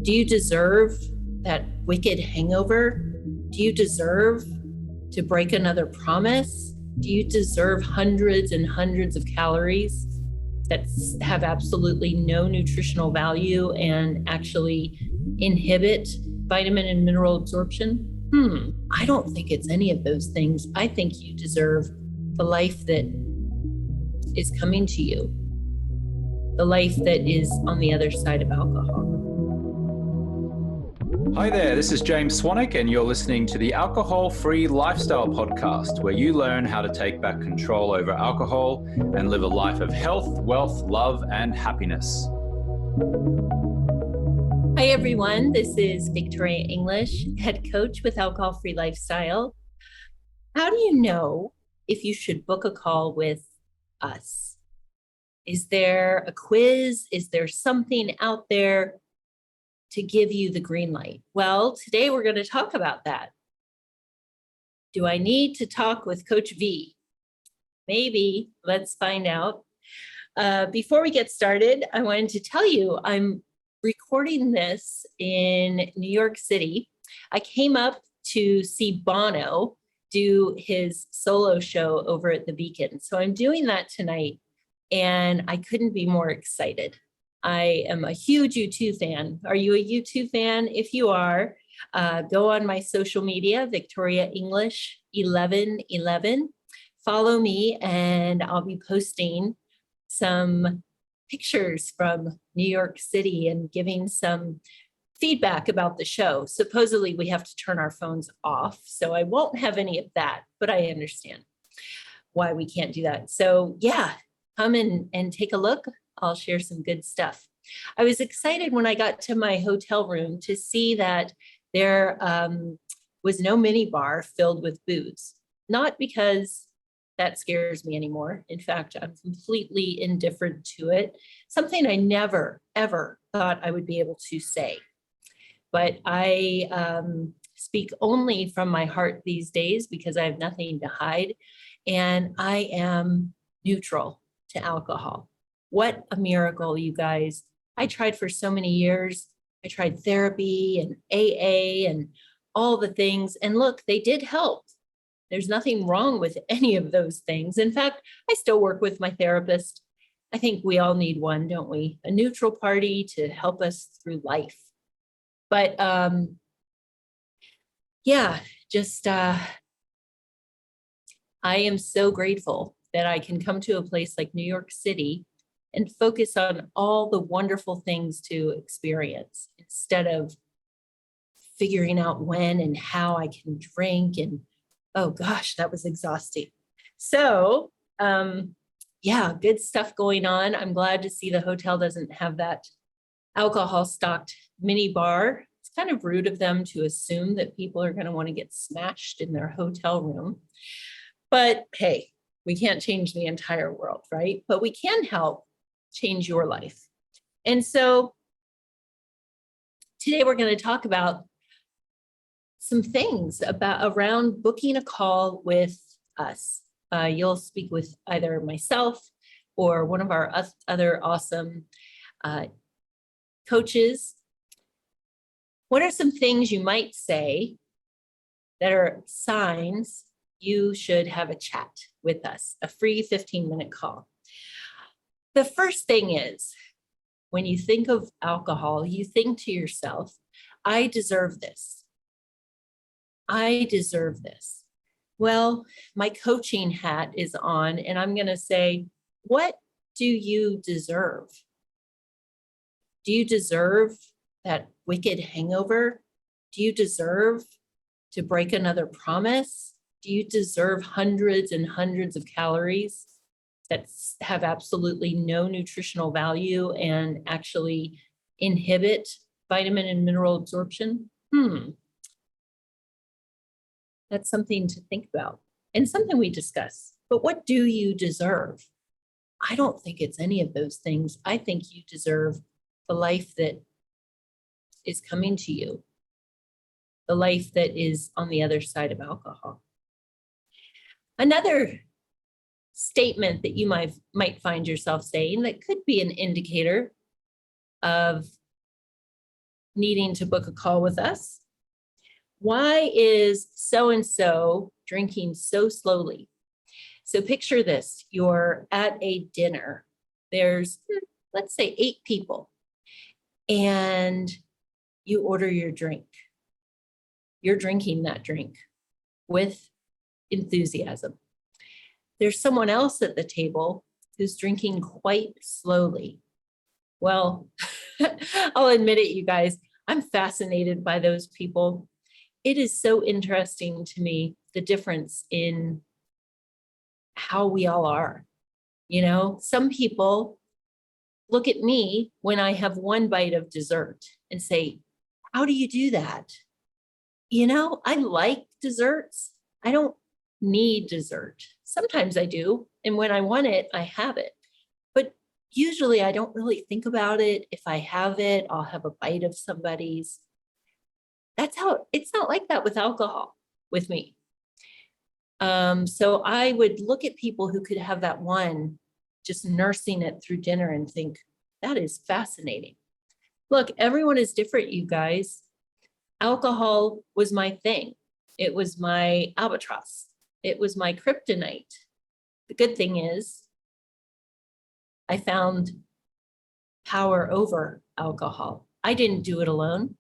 Do you deserve that wicked hangover? Do you deserve to break another promise? Do you deserve hundreds and hundreds of calories that have absolutely no nutritional value and actually inhibit vitamin and mineral absorption? I don't think it's any of those things. I think you deserve the life that is coming to you, the life that is on the other side of alcohol. Hi there, this is James Swanwick, and you're listening to the Alcohol Free Lifestyle Podcast, where you learn how to take back control over alcohol and live a life of health, wealth, love, and happiness. Hi, everyone. This is Victoria English, head coach with Alcohol Free Lifestyle. How do you know if you should book a call with us? Is there a quiz? Is there something out there to give you the green light? Well, today we're going to talk about that. Do I need to talk with Coach V? Maybe. Let's find out. Before we get started, I wanted to tell you I'm recording this in New York City. I came up to see Bono do his solo show over at the Beacon. So I'm doing that tonight, and I couldn't be more excited. I am a huge U2 fan. Are you a U2 fan? If you are, go on my social media, Victoria English 1111. Follow me, and I'll be posting some pictures from New York City and giving some feedback about the show. Supposedly, we have to turn our phones off, so I won't have any of that, but I understand why we can't do that. So yeah, come and take a look. I'll share some good stuff. I was excited when I got to my hotel room to see that there was no mini bar filled with booze. Not because that scares me anymore. In fact, I'm completely indifferent to it. Something I never, ever thought I would be able to say. But I speak only from my heart these days because I have nothing to hide. And I am neutral to alcohol. What a miracle, you guys. I tried for so many years. I tried therapy and AA and all the things. And look, they did help. There's nothing wrong with any of those things. In fact, I still work with my therapist. I think we all need one, don't we? A neutral party to help us through life. But yeah, just I am so grateful that I can come to a place like New York City and focus on all the wonderful things to experience instead of figuring out when and how I can drink. And oh gosh, that was exhausting. So yeah, good stuff going on. I'm glad to see the hotel doesn't have that alcohol stocked mini bar. It's kind of rude of them to assume that people are going to want to get smashed in their hotel room. But hey, we can't change the entire world, right? But we can help change your life. And so today we're going to talk about some things around booking a call with us. You'll speak with either myself or one of our other awesome coaches. What are some things you might say that are signs you should have a chat with us, a free 15-minute call? The first thing is, when you think of alcohol, you think to yourself, I deserve this. I deserve this. Well, my coaching hat is on, and I'm going to say, what do you deserve? Do you deserve that wicked hangover? Do you deserve to break another promise? Do you deserve hundreds and hundreds of calories that have absolutely no nutritional value and actually inhibit vitamin and mineral absorption? That's something to think about and something we discuss. But what do you deserve? I don't think it's any of those things. I think you deserve the life that is coming to you, the life that is on the other side of alcohol. Another statement that you might find yourself saying that could be an indicator of needing to book a call with us. Why is so-and-so drinking so slowly? So picture this, you're at a dinner. There's, let's say, 8 people, and you order your drink. You're drinking that drink with enthusiasm. There's someone else at the table who's drinking quite slowly. Well, I'll admit it, you guys, I'm fascinated by those people. It is so interesting to me, the difference in how we all are. You know, some people look at me when I have one bite of dessert and say, how do you do that? You know, I like desserts. I don't need dessert. Sometimes I do. And when I want it, I have it. But usually I don't really think about it. If I have it, I'll have a bite of somebody's. That's how, it's not like that with alcohol with me. So I would look at people who could have that one, just nursing it through dinner, and think, that is fascinating. Look, everyone is different, you guys. Alcohol was my thing. It was my albatross. It was my kryptonite. The good thing is I found power over alcohol. I didn't do it alone.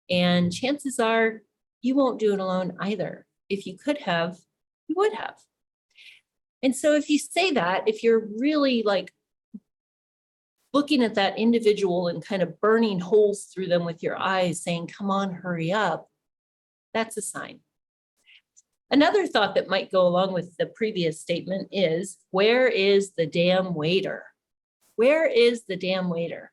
And chances are you won't do it alone either. If you could have, you would have. And so if you say that, if you're really like looking at that individual and kind of burning holes through them with your eyes saying, come on, hurry up, that's a sign. Another thought that might go along with the previous statement is, where is the damn waiter? Where is the damn waiter?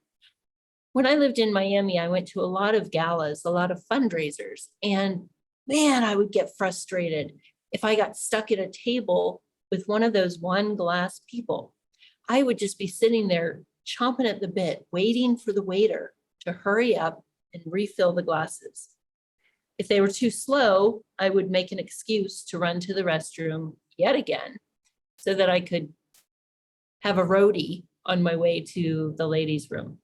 When I lived in Miami, I went to a lot of galas, a lot of fundraisers, and man, I would get frustrated if I got stuck at a table with one of those one glass people. I would just be sitting there chomping at the bit, waiting for the waiter to hurry up and refill the glasses. If they were too slow, I would make an excuse to run to the restroom yet again so that I could have a roadie on my way to the ladies' room.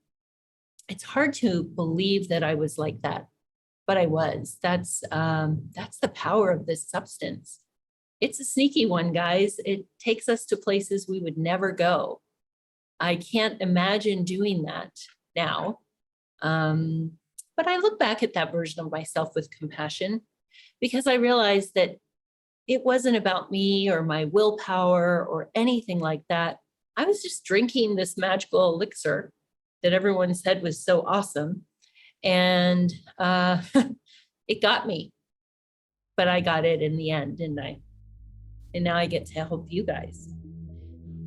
It's hard to believe that I was like that, but I was. That's the power of this substance. It's a sneaky one, guys. It takes us to places we would never go. I can't imagine doing that now. But I look back at that version of myself with compassion, because I realized that it wasn't about me or my willpower or anything like that. I was just drinking this magical elixir that everyone said was so awesome. And it got me, but I got it in the end, didn't I? And now I get to help you guys.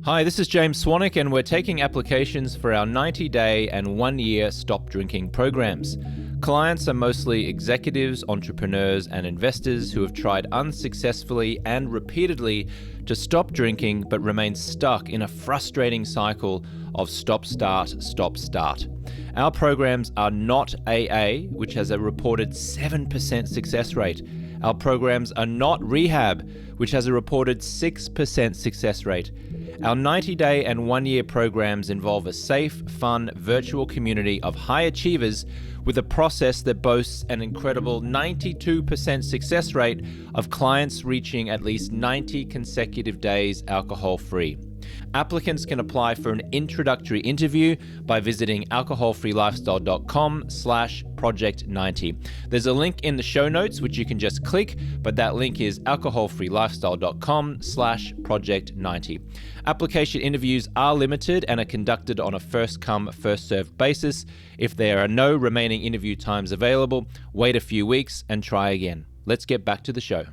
Hi, this is James Swanwick, and we're taking applications for our 90-day and 1-year stop drinking programs. Clients are mostly executives, entrepreneurs, and investors who have tried unsuccessfully and repeatedly to stop drinking but remain stuck in a frustrating cycle of stop-start. Our programs are not AA, which has a reported 7% success rate. Our programs are not rehab, which has a reported 6% success rate. Our 90-day and 1-year programs involve a safe, fun, virtual community of high achievers with a process that boasts an incredible 92% success rate of clients reaching at least 90 consecutive days alcohol-free. Applicants can apply for an introductory interview by visiting alcoholfreelifestyle.com/project90. There's a link in the show notes which you can just click, but that link is alcoholfreelifestyle.com/project90. Application interviews are limited and are conducted on a first-come, first-served basis. If there are no remaining interview times available, wait a few weeks and try again. Let's get back to the show.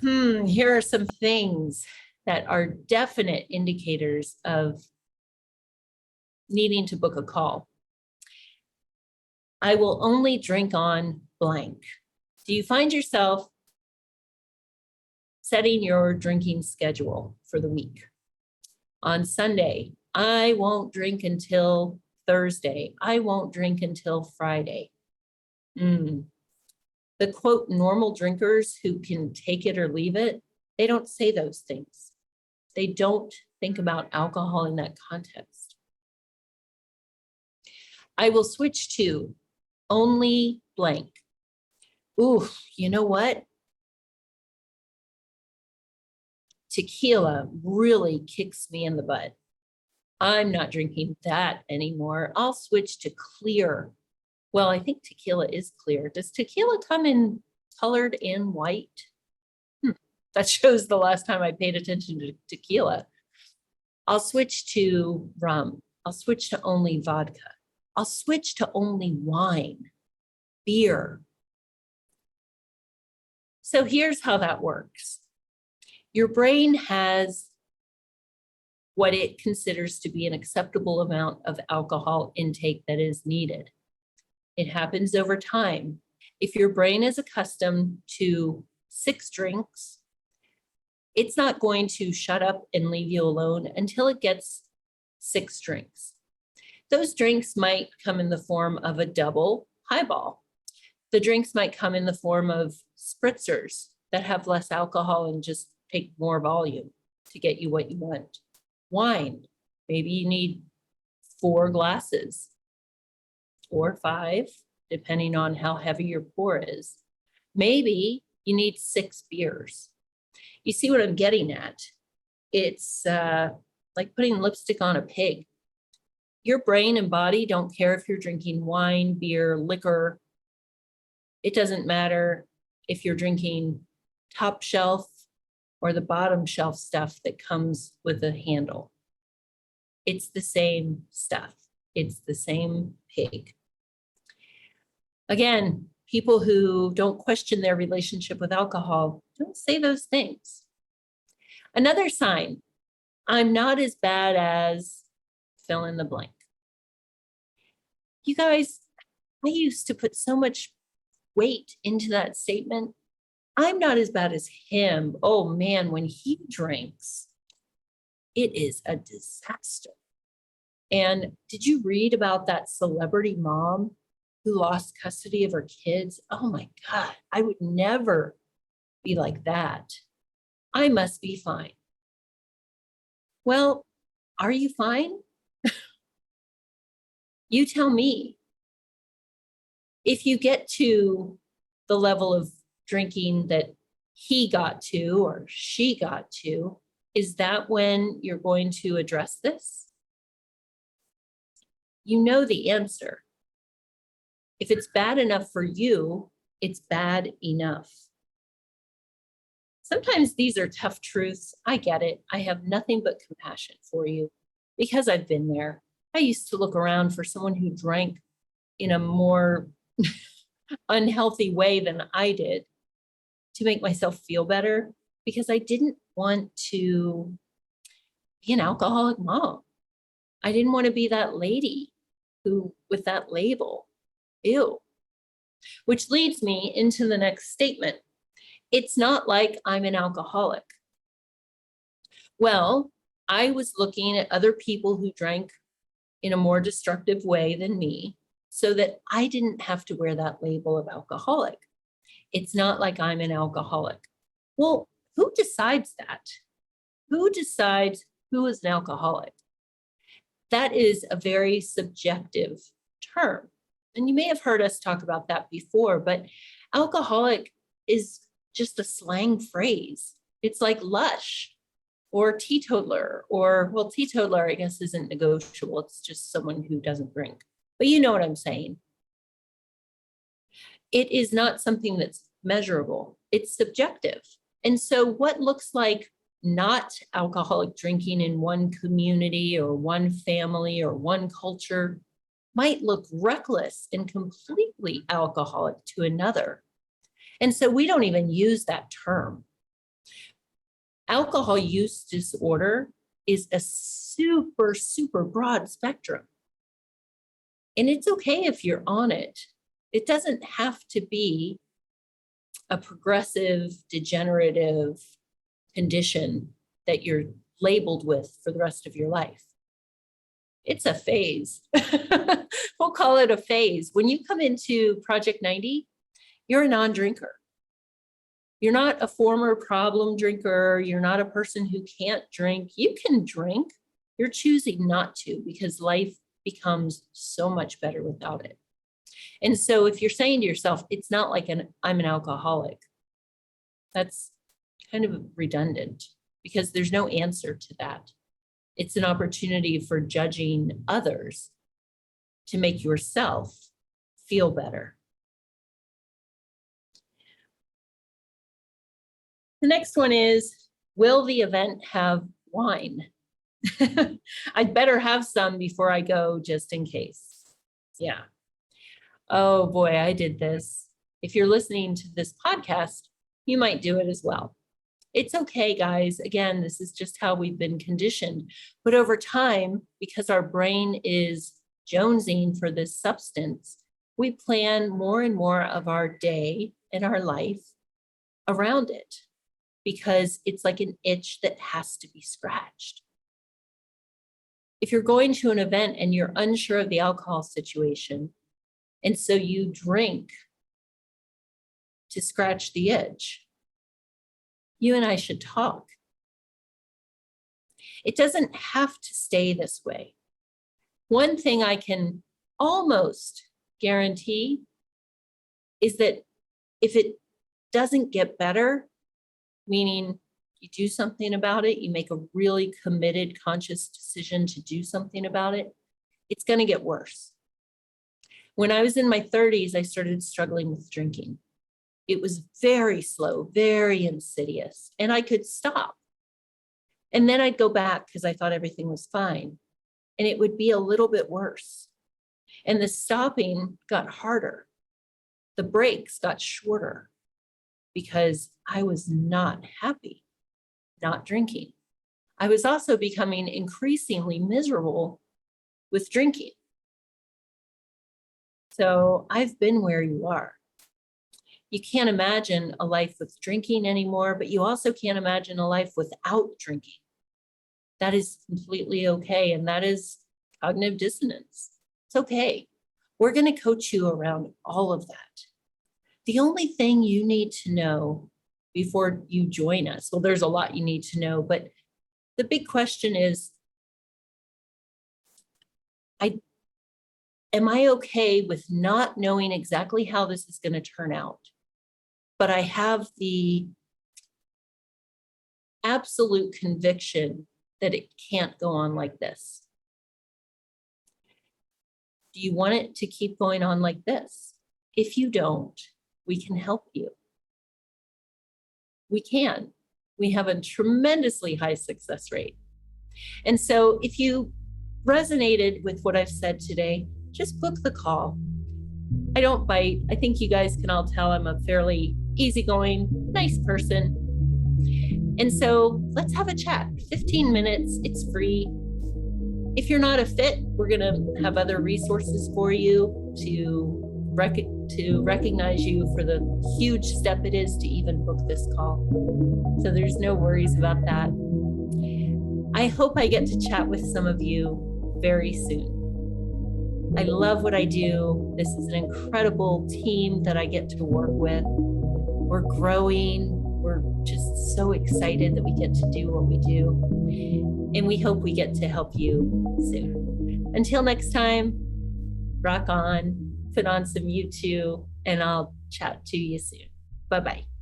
Here are some things that are definite indicators of needing to book a call. I will only drink on blank. Do you find yourself setting your drinking schedule for the week? On Sunday, I won't drink until Thursday. I won't drink until Friday. The quote, normal drinkers who can take it or leave it, they don't say those things. They don't think about alcohol in that context. I will switch to only blank. Ooh, you know what? Tequila really kicks me in the butt. I'm not drinking that anymore. I'll switch to clear. Well, I think tequila is clear. Does tequila come in colored and white? That shows the last time I paid attention to tequila. I'll switch to rum. I'll switch to only vodka. I'll switch to only wine, beer. So here's how that works. Your brain has what it considers to be an acceptable amount of alcohol intake that is needed. It happens over time. If your brain is accustomed to 6 drinks, it's not going to shut up and leave you alone until it gets 6 drinks. Those drinks might come in the form of a double highball. The drinks might come in the form of spritzers that have less alcohol and just take more volume to get you what you want. Wine, maybe you need 4 glasses or 5, depending on how heavy your pour is. Maybe you need 6 beers. You see what I'm getting at? It's like putting lipstick on a pig. Your brain and body don't care if you're drinking wine, beer, liquor. It doesn't matter if you're drinking top shelf or the bottom shelf stuff that comes with a handle. It's the same stuff. It's the same pig. Again, people who don't question their relationship with alcohol don't say those things. Another sign, I'm not as bad as fill in the blank. You guys, I used to put so much weight into that statement. I'm not as bad as him. Oh man, when he drinks, it is a disaster. And did you read about that celebrity mom who lost custody of her kids? Oh my God, I would never be like that. I must be fine. Well, are you fine? You tell me. If you get to the level of drinking that he got to or she got to, is that when you're going to address this? You know the answer. If it's bad enough for you, it's bad enough. Sometimes these are tough truths. I get it. I have nothing but compassion for you because I've been there. I used to look around for someone who drank in a more unhealthy way than I did to make myself feel better because I didn't want to be an alcoholic mom. I didn't want to be that lady who with that label. Ew. Which leads me into the next statement. It's not like I'm an alcoholic. Well, I was looking at other people who drank in a more destructive way than me so that I didn't have to wear that label of alcoholic. It's not like I'm an alcoholic. Well, who decides that? Who decides who is an alcoholic? That is a very subjective term. And you may have heard us talk about that before, but alcoholic is just a slang phrase. It's like lush or teetotaler, or, well, teetotaler, I guess, isn't negotiable. It's just someone who doesn't drink. But you know what I'm saying. It is not something that's measurable. It's subjective. And so what looks like not alcoholic drinking in one community or one family or one culture might look reckless and completely alcoholic to another. And so we don't even use that term. Alcohol use disorder is a super, super broad spectrum. And it's okay if you're on it. It doesn't have to be a progressive, degenerative condition that you're labeled with for the rest of your life. It's a phase. We'll call it a phase. When you come into Project 90, you're a non-drinker. You're not a former problem drinker. You're not a person who can't drink. You can drink. You're choosing not to because life becomes so much better without it. And so if you're saying to yourself, it's not like I'm an alcoholic, that's kind of redundant because there's no answer to that. It's an opportunity for judging others to make yourself feel better. The next one is, will the event have wine? I'd better have some before I go just in case. Yeah. Oh boy, I did this. If you're listening to this podcast, you might do it as well. It's okay, guys. Again, this is just how we've been conditioned. But over time, because our brain is jonesing for this substance, we plan more and more of our day and our life around it because it's like an itch that has to be scratched. If you're going to an event and you're unsure of the alcohol situation, and so you drink to scratch the itch, you and I should talk. It doesn't have to stay this way. One thing I can almost guarantee is that if it doesn't get better, meaning you do something about it, you make a really committed, conscious decision to do something about it, it's going to get worse. When I was in my 30s, I started struggling with drinking. It was very slow, very insidious, and I could stop. And then I'd go back because I thought everything was fine, and it would be a little bit worse. And the stopping got harder. The breaks got shorter because I was not happy not drinking. I was also becoming increasingly miserable with drinking. So I've been where you are. You can't imagine a life with drinking anymore, but you also can't imagine a life without drinking. That is completely okay. And that is cognitive dissonance. It's okay. We're going to coach you around all of that. The only thing you need to know before you join us, well, there's a lot you need to know, but the big question is, am I okay with not knowing exactly how this is going to turn out? But I have the absolute conviction that it can't go on like this. Do you want it to keep going on like this? If you don't, we can help you. We can. We have a tremendously high success rate. And so if you resonated with what I've said today, just book the call. I don't bite. I think you guys can all tell I'm a fairly easygoing, nice person. And so let's have a chat. 15 minutes, it's free. If you're not a fit, we're going to have other resources for you to recognize you for the huge step it is to even book this call. So there's no worries about that. I hope I get to chat with some of you very soon. I love what I do. This is an incredible team that I get to work with. We're growing. We're just so excited that we get to do what we do. And we hope we get to help you soon. Until next time, rock on, put on some U2, and I'll chat to you soon. Bye-bye.